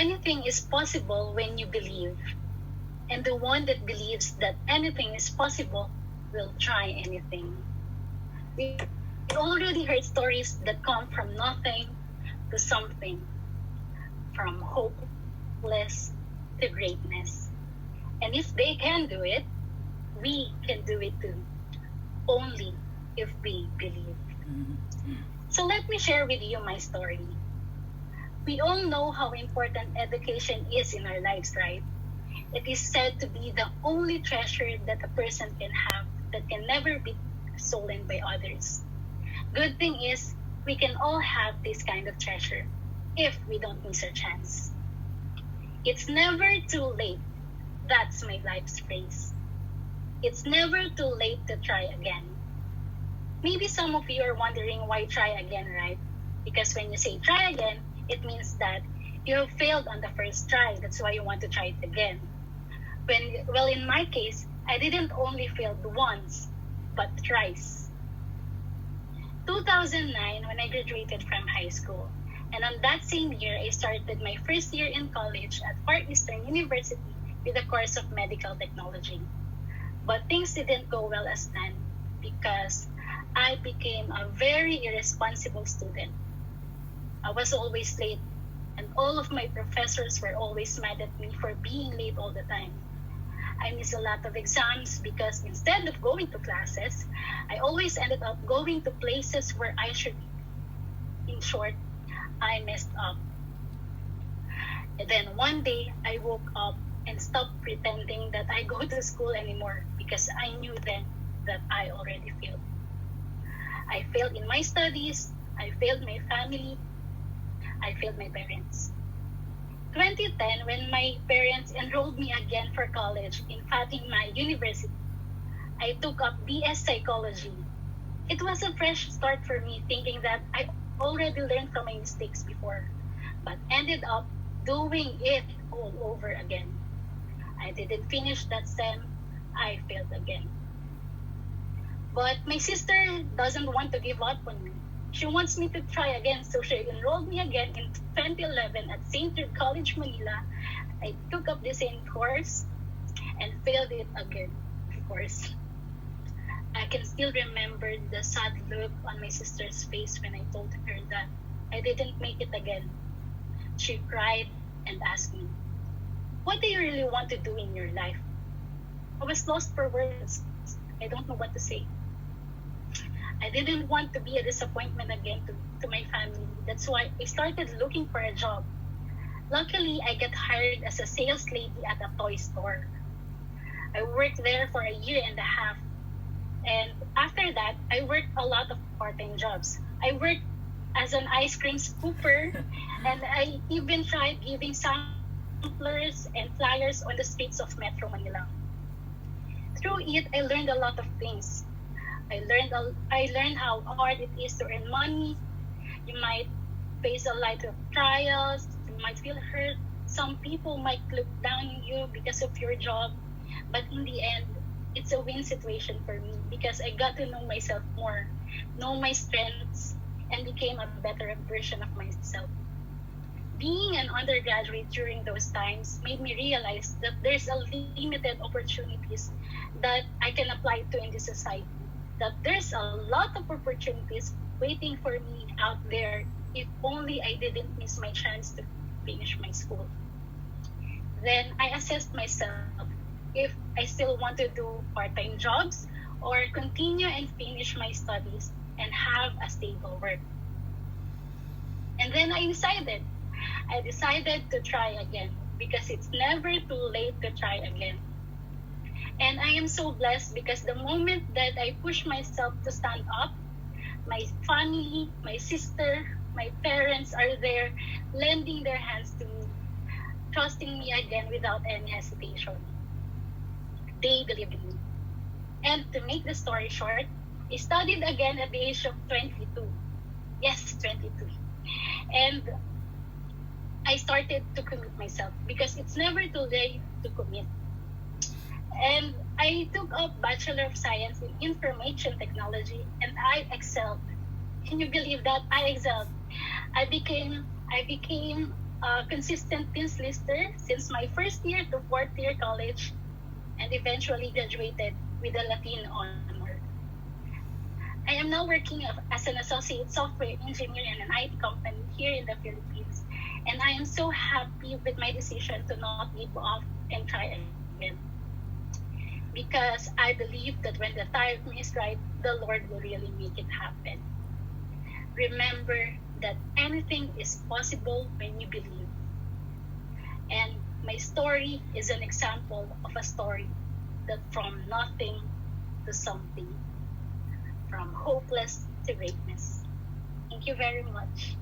Anything is possible when you believe. And the one that believes that anything is possible will try anything. We already heard stories that come from nothing to something, from hopeless to greatness. And if they can do it, we can do it too. Only if we believe. So let me share with you my story. We all know how important education is in our lives, right? It is said to be the only treasure that a person can have that can never be stolen by others. Good thing is, we can all have this kind of treasure if we don't miss our chance. It's never too late. That's my life's phrase. It's never too late to try again. Maybe some of you are wondering why try again, right? Because when you say try again, it means that you have failed on the first try. That's why you want to try it again. Well, in my case, I didn't only fail once, but thrice. 2009, when I graduated from high school. And on that same year, I started my first year in college at Far Eastern University with a course of medical technology. But things didn't go well as planned because I became a very irresponsible student. I was always late, and all of my professors were always mad at me for being late all the time. I missed a lot of exams because instead of going to classes, I always ended up going to places where I should be. In short, I messed up. And then one day, I woke up and stopped pretending that I go to school anymore because I knew then that I already failed. I failed in my studies, I failed my family, I failed my parents. 2010, when my parents enrolled me again for college in Fatima University, I took up BS Psychology. It was a fresh start for me, thinking that I already learned from my mistakes before, but ended up doing it all over again. I didn't finish that SEM, I failed again. But my sister doesn't want to give up on me. She wants me to try again, so she enrolled me again in 2011 at St. Jude College, Manila. I took up the same course and failed it again, of course. I can still remember the sad look on my sister's face when I told her that I didn't make it again. She cried and asked me, "What do you really want to do in your life?" I was lost for words. I don't know what to say. I didn't want to be a disappointment again to my family. That's why I started looking for a job. Luckily, I got hired as a sales lady at a toy store. I worked there for a year and a half. And after that, I worked a lot of part-time jobs. I worked as an ice cream scooper, and I even tried giving samplers and flyers on the streets of Metro Manila. Through it, I learned a lot of things. I learned how hard it is to earn money. You might face a lot of trials. You might feel hurt. Some people might look down on you because of your job. But in the end, it's a win situation for me because I got to know myself more, know my strengths, and became a better version of myself. Being an undergraduate during those times made me realize that there's a limited opportunities that I can apply to in this society. That there's a lot of opportunities waiting for me out there if only I didn't miss my chance to finish my school. Then I assessed myself if I still want to do part-time jobs or continue and finish my studies and have a stable work. And then I decided to try again because it's never too late to try again. And I am so blessed because the moment that I push myself to stand up, my family, my sister, my parents are there lending their hands to me, trusting me again without any hesitation. They believe in me. And to make the story short, I studied again at the age of 22. Yes, 22. And I started to commit myself because it's never too late to commit. And I took up Bachelor of Science in Information Technology and I excelled. Can you believe that? I excelled. I became a consistent teens lister since my first year to fourth year college, and eventually graduated with a Latin honor. I am now working as an associate software engineer in an IT company here in the Philippines, and I am so happy with my decision to not give up and try again. Because I believe that when the time is right, the Lord will really make it happen. Remember that anything is possible when you believe. And my story is an example of a story that from nothing to something, from hopeless to greatness. Thank you very much.